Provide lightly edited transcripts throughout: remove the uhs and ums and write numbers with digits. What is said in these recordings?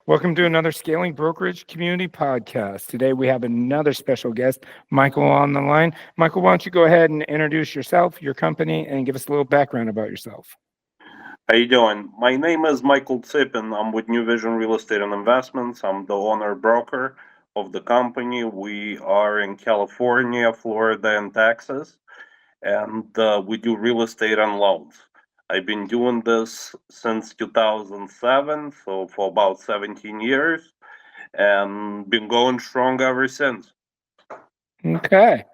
Welcome to another Scaling Brokerage Community Podcast. Today we have another special guest, Michael, on the line. Michael, why don't you go ahead and introduce yourself, your company, and give us a little background about yourself? How you doing? My name is Michael Tsypin. I'm with New Vision Real Estate and Investments. I'm the owner broker of the company. We are in California, Florida, and Texas, and we do real estate and loans. I've been doing this since 2007, so for about 17 years, and been going strong ever since. Okay,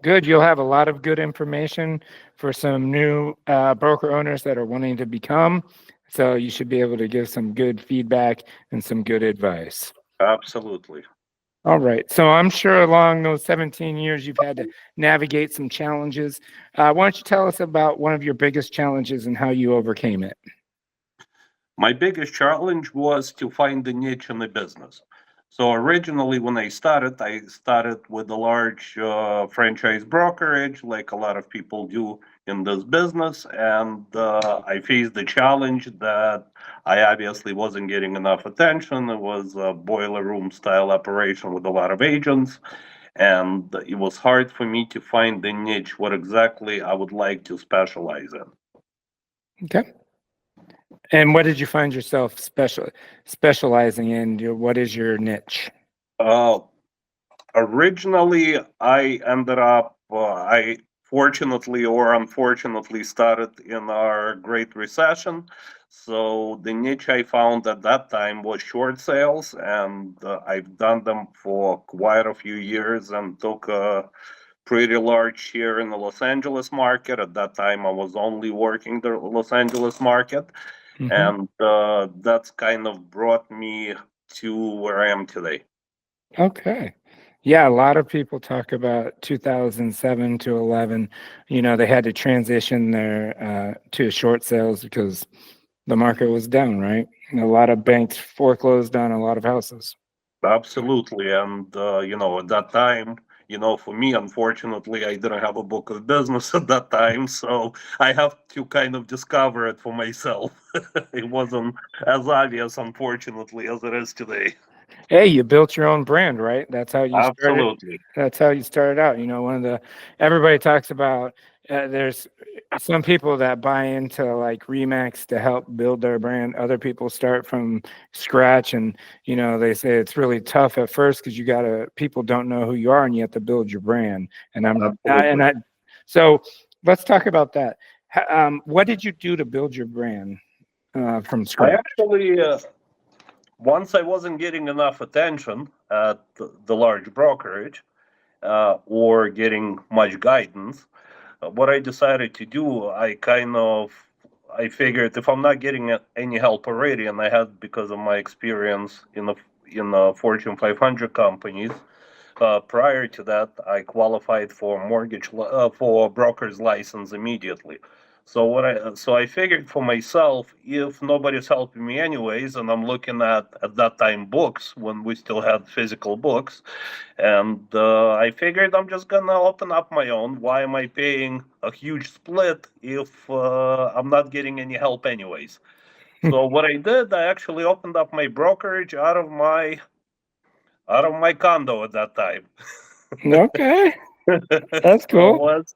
good. You'll have a lot of good information for some new broker owners that are wanting to become. So you should be able to give some good feedback and some good advice. Absolutely. All right. So I'm sure along those 17 years, you've had to navigate some challenges. Why don't you tell us about one of your biggest challenges and how you overcame it? My biggest challenge was to find the niche in the business. So originally, when I started with a large franchise brokerage, like a lot of people do in this business, and I faced the challenge that I obviously wasn't getting enough attention. It was a boiler room style operation with a lot of agents, and it was hard for me to find the niche, what exactly I would like to specialize in. Okay. And what did you find yourself specializing in? What is your niche? Uh, Originally, I ended up, I fortunately or unfortunately started in our Great Recession. So the niche I found at that time was short sales, and I've done them for quite a few years and took a pretty large share in the Los Angeles market. At that time, I was only working the Los Angeles market, Hmm. and that's kind of brought me to where I am today. Okay. Yeah, a lot of people talk about 2007 to 11. They had to transition their to short sales because the market was down, right? And a lot of banks foreclosed on a lot of houses. Absolutely. And, at that time, for me, unfortunately, I didn't have a book of business at that time. So I have to kind of discover it for myself. It wasn't as obvious, unfortunately, as it is today. Hey, you built your own brand, right? That's how you started. Absolutely. That's how you started out. One of the everybody talks about. There's some people that buy into like Remax to help build their brand. Other people start from scratch, and they say it's really tough at first because you gotta people don't know who you are, and you have to build your brand. And Absolutely. so let's talk about that. What did you do to build your brand from I scratch? actually, once I wasn't getting enough attention at the large brokerage or getting much guidance, what I decided to do, I figured if I'm not getting any help already, and I had because of my experience in the Fortune 500 companies. Prior to that, I qualified for for broker's license immediately. So I figured for myself, if nobody's helping me anyways, and I'm looking at that time books when we still had physical books, and I figured I'm just gonna open up my own. Why am I paying a huge split if I'm not getting any help anyways? So what I did, I actually opened up my brokerage out of my condo at that time. Okay, that's So cool. was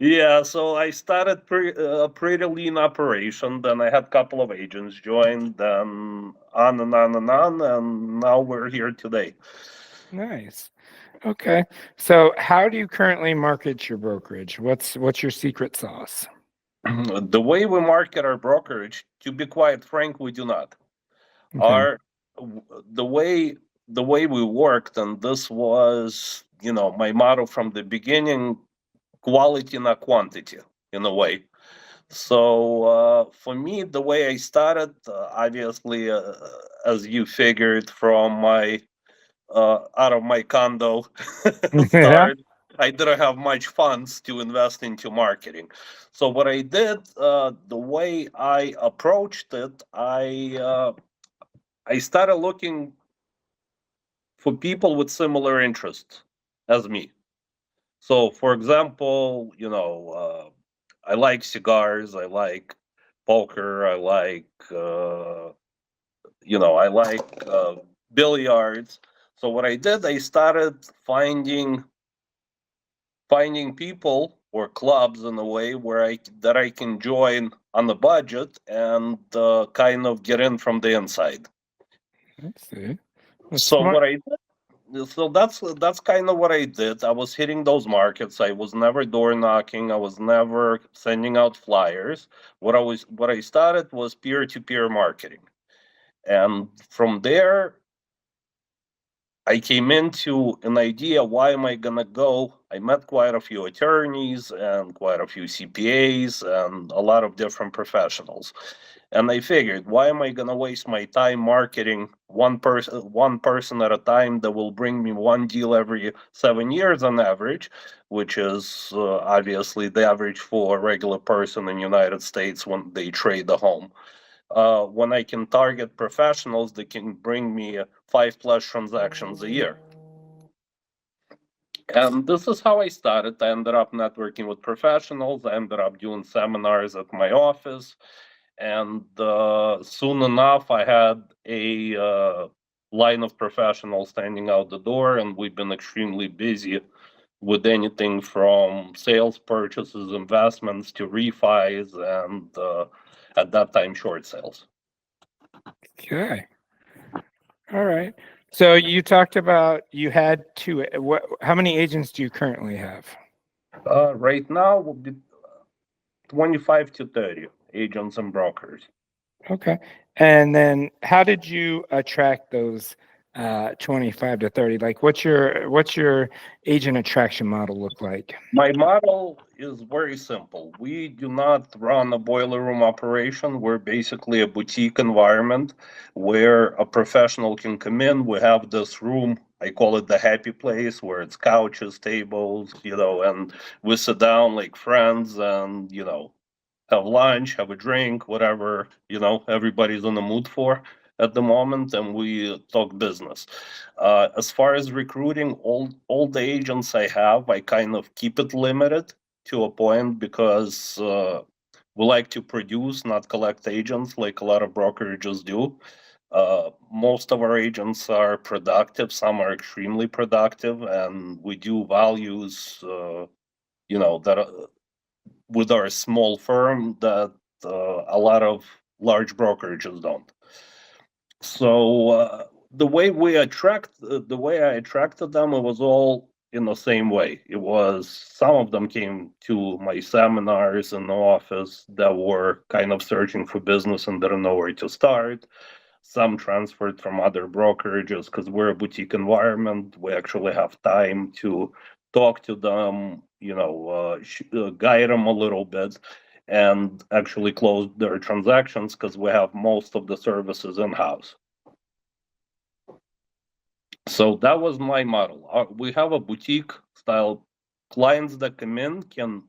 yeah, so I started a pretty lean operation. Then I had a couple of agents join, then on and on and on, and now we're here today. Nice. Okay. So how do you currently market your brokerage? What's your secret sauce? The way we market our brokerage, to be quite frank, we do not. Okay. Our the way the way we worked, and this was, my motto from the beginning: quality, not quantity, in a way. So for me, the way I started, obviously, as you figured from my out of my condo Yeah. start, I didn't have much funds to invest into marketing. So what I did, the way I approached it, I started looking for people with similar interests as me. So, for example, I like cigars, I like poker, I like I like billiards. So what I did, I started finding people or clubs in a way where I can join on the budget and kind of get in from the inside. I see. That's So smart. what I so that's kind of what I did. I was hitting those markets. I was never door knocking. I was never sending out flyers. What I started was peer to peer marketing, and from there I came into an idea, why am I gonna go? I met quite a few attorneys and quite a few CPAs and a lot of different professionals. And I figured, why am I gonna waste my time marketing one person at a time that will bring me one deal every 7 years on average, which is obviously the average for a regular person in the United States when they trade a home. When I can target professionals that can bring me 5+ transactions a year. And this is how I started. I ended up networking with professionals. I ended up doing seminars at my office. And soon enough, I had a line of professionals standing out the door, and we've been extremely busy with anything from sales, purchases, investments to refis, and at that time, short sales. Okay. All right. So you talked about you had two. What? How many agents do you currently have? Right now, will be 25 to 30 agents and brokers. Okay. And then how did you attract those 25 to 30? Like what's your agent attraction model look like? My model is very simple. We do not run a boiler room operation. We're basically a boutique environment where a professional can come in. We have this room, I call it the happy place, where it's couches, tables, and we sit down like friends and, have lunch, have a drink, whatever, everybody's in the mood for at the moment, and we talk business. As far as recruiting, all the agents I have, I kind of keep it limited to a point because we like to produce, not collect agents like a lot of brokerages do. Most of our agents are productive, some are extremely productive, and we do values, that with our small firm that a lot of large brokerages don't. So the way I attracted them, it was all in the same way. It was some of them came to my seminars in the office that were kind of searching for business and didn't know where to start. Some transferred from other brokerages because we're a boutique environment. We actually have time to talk to them, guide them a little bit, and actually close their transactions because we have most of the services in house. So that was my model. We have a boutique style. Clients that come in can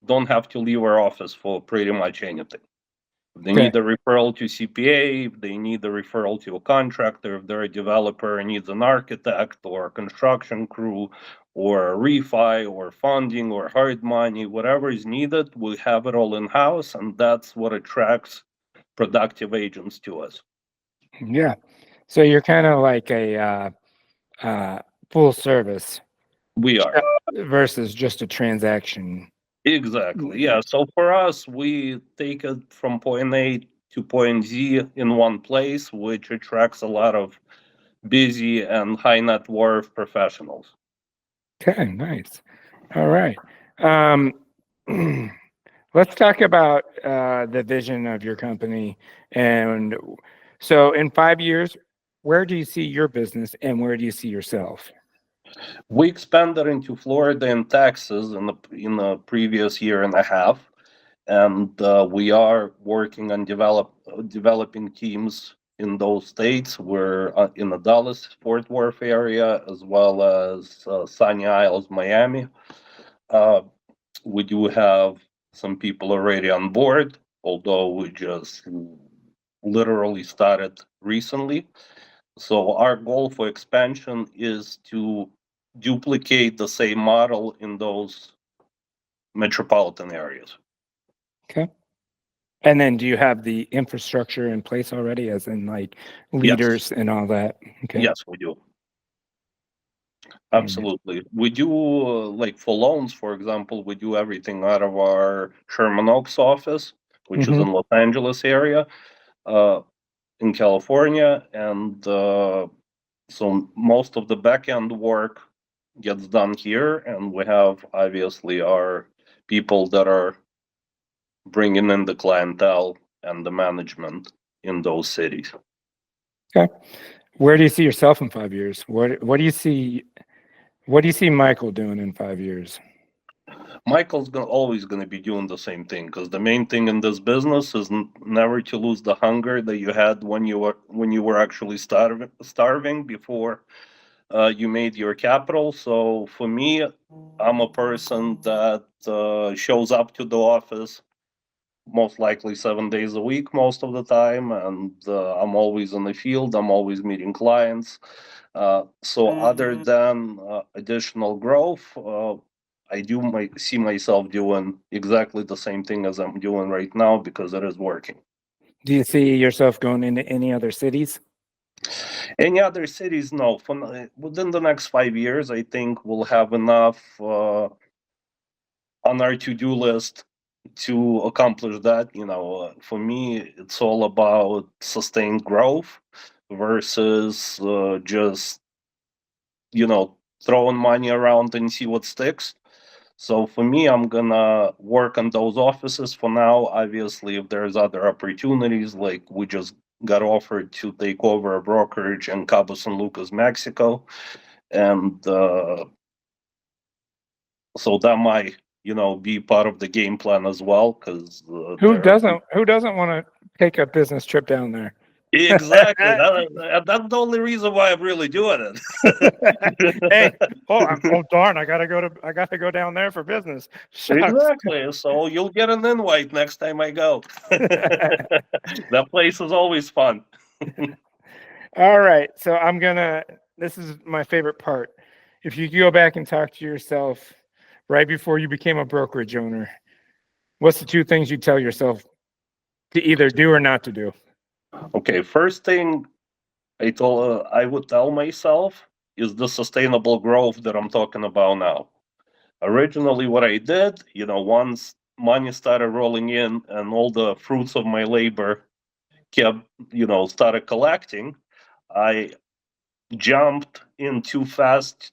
don't have to leave our office for pretty much anything. If they Okay. need a referral to CPA, if they need a referral to a contractor, if they're a developer and needs an architect or a construction crew or a refi or funding or hard money, whatever is needed, we have it all in house, and that's what attracts productive agents to us. Yeah. So you're kind of like a uh, full service We are. versus just a transaction. Exactly. Yeah. So for us, we take it from point A to point Z in one place, which attracts a lot of busy and high net worth professionals. Okay, nice. All right. Um, let's talk about the vision of your company. And so, in 5 years, where do you see your business and where do you see yourself? We expanded into Florida and Texas in the previous year and a half, and we are working on developing teams in those states. We're in the Dallas Fort Worth area as well as Sunny Isles, Miami. Uh, we do have some people already on board, although we just literally started recently. So our goal for expansion is to duplicate the same model in those metropolitan areas. Okay. And then do you have the infrastructure in place already, as in like Yes, leaders and all that? Okay. yes, we do. All right. Absolutely. We do, like for loans, for example, we do everything out of our Sherman Oaks office, which is Mm-hmm. in Los Angeles area, uh, in California. And so most of the back end work gets done here. And we have obviously our people that are bringing in the clientele and the management in those cities. Okay. Where do you see yourself in 5 years? What do you see? What do you see Michael doing in 5 years? Michael's always going to be doing the same thing because the main thing in this business is never to lose the hunger that you had when you were actually starving before you made your capital. So for me, I'm a person that shows up to the office most likely 7 days a week most of the time, and I'm always in the field. I'm always meeting clients. So other than additional growth, I do see myself doing exactly the same thing as I'm doing right now because it is working. Do you see yourself going into any other cities? Any other cities? No. Within the next 5 years, I think we'll have enough on our to-do list to accomplish that. For me, it's all about sustained growth versus just throwing money around and see what sticks. So for me, I'm gonna work on those offices for now. Obviously, if there's other opportunities, like we just got offered to take over a brokerage in Cabo San Lucas, Mexico, and so that might be part of the game plan as well because there. Who doesn't want to take a business trip down there? Exactly. That's the only reason why I'm really doing Hey, it. oh darn! I gotta go down there for business. Shucks. Exactly. So you'll get an invite next time I go. That place is always fun. All right. So this is my favorite part. If you could go back and talk to yourself right before you became a brokerage owner, what's the two things you tell yourself to either do or not to do? Okay, first thing I would tell myself is the sustainable growth that I'm talking about now. Originally, what I did, once money started rolling in and all the fruits of my labor kept, started collecting, I jumped in too fast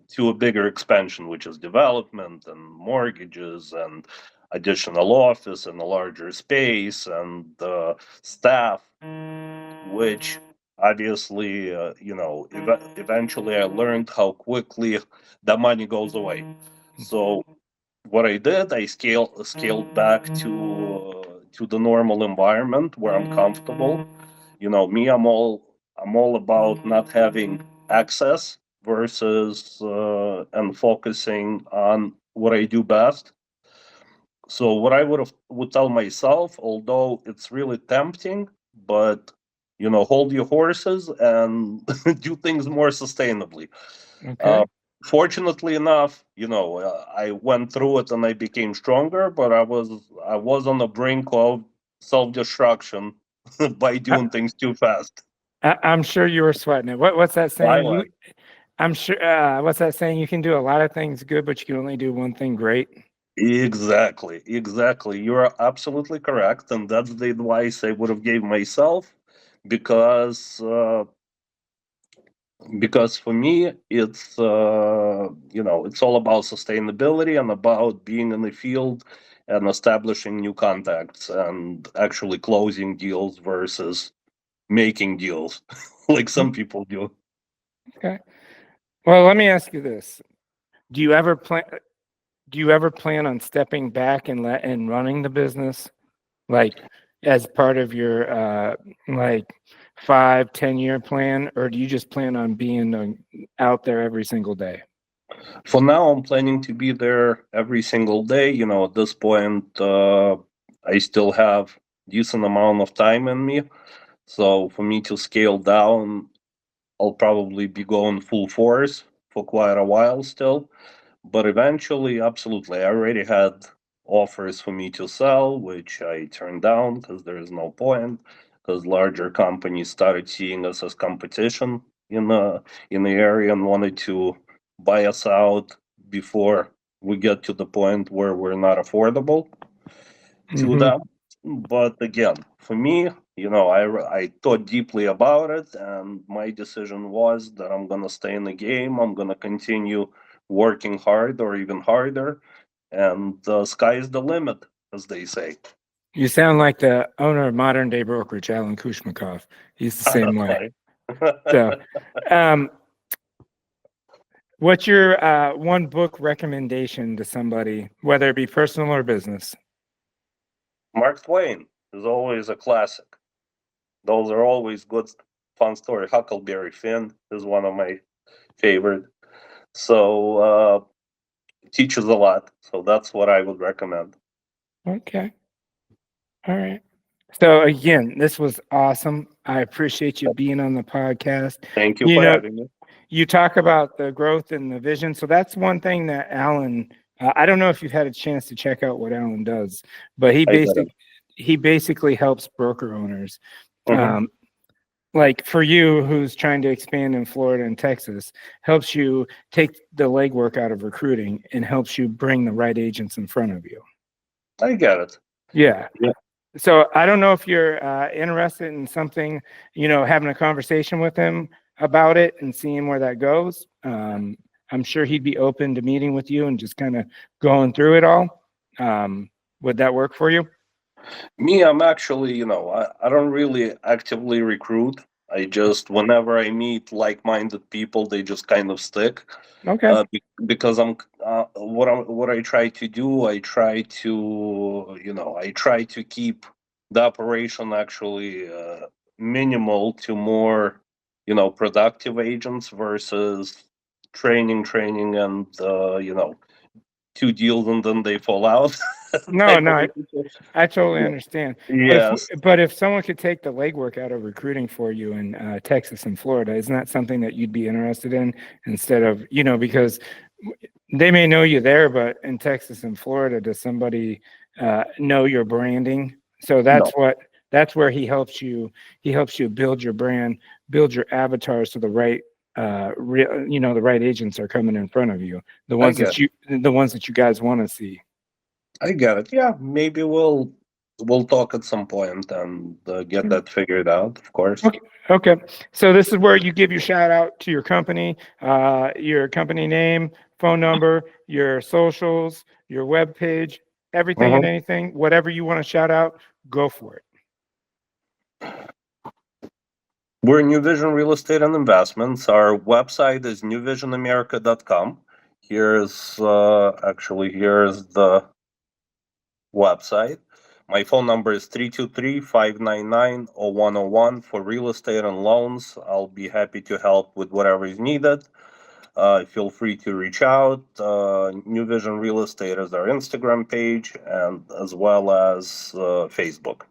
to a bigger expansion, which is development and mortgages and additional office and a larger space and staff, which obviously, eventually I learned how quickly the money goes away. So what I did, I scaled back to the normal environment where I'm comfortable. Me, I'm all about not having access versus and focusing on what I do best. So what I would tell myself, although it's really tempting, but hold your horses and do things more sustainably. Uh, Okay. Fortunately enough, I went through it and I became stronger, but I was on the brink of self destruction by I, doing things too fast. I'm sure you were sweating it. What's that I saying? was. I'm sure. What's that saying? You can do a lot of things good, but you can only do one thing great. Exactly, exactly. You are absolutely correct, and that's the advice I would have gave myself, because for me it's all about sustainability and about being in the field and establishing new contacts and actually closing deals versus making deals like some people do. Okay. Well, let me ask you this: Do you ever plan? Do you ever plan on stepping back and running the business, like as part of your like 5, 10 year plan, or do you just plan on being out there every single day? For now, I'm planning to be there every single day. At this point, I still have decent amount of time in me. So for me to scale down, I'll probably be going full force for quite a while still. But eventually, absolutely, I already had offers for me to sell, which I turned down because there is no point. Because larger companies started seeing us as competition in the area and wanted to buy us out before we get to the point where we're not affordable to Hmm. them. But again, for me, I thought deeply about it, and my decision was that I'm gonna stay in the game. I'm gonna continue working hard or even harder, and the sky is the limit, as they say. You sound like the owner of modern day brokerage, Alan Kushmakov. He's the same That's way. right. So, um, what's your one book recommendation to somebody, whether it be personal or business? Mark Twain is always a classic. Those are always good, fun story. Huckleberry Finn is one of my favorite. So teaches a lot. So that's what I would recommend. Okay. All right. So again, this was awesome. I appreciate you being on the podcast. Thank you You for know, having me. you talk about the growth and the vision. So that's one thing that Alan, I don't know if you've had a chance to check out what Alan does, but I got it. he basically helps broker owners. Mhm. Um, like for you, who's trying to expand in Florida and Texas, helps you take the legwork out of recruiting and helps you bring the right agents in front of you. I get it. Yeah. Yeah. So I don't know if you're interested in something, having a conversation with him about it and seeing where that goes. I'm sure he'd be open to meeting with you and just kind of going through it all. Would that work for you? Me, I'm actually, I don't really actively recruit. I just, whenever I meet like-minded people, they just kind of stick. Okay. Because what I try to do, I try to keep the operation actually minimal to more, productive agents versus training, and two deals and then they fall out No, type no, of a I totally situation. understand. Yes. But if someone could take the legwork out of recruiting for you in Texas and Florida, isn't that something that you'd be interested in instead of, because they may know you there, but in Texas and Florida, does somebody know your branding? So No, that's where he helps you. He helps you build your brand, build your avatar, so the right agents are coming in front of you, I get it. the ones that you guys want to see. I get it. Yeah, maybe we'll talk at some point and get that figured out, of course. Okay. Okay. So this is where you give your shout out to your company name, phone number, your socials, your web page, everything and Mhm. anything, whatever you want to shout out, go for it. We're New Vision Real Estate and Investments. Our website is newvisionamerica.com. Here's the website. My phone number is 323-599-0101 for real estate and loans. I'll be happy to help with whatever is needed. Feel free to reach out. New Vision Real Estate is our Instagram page, and as well as Facebook.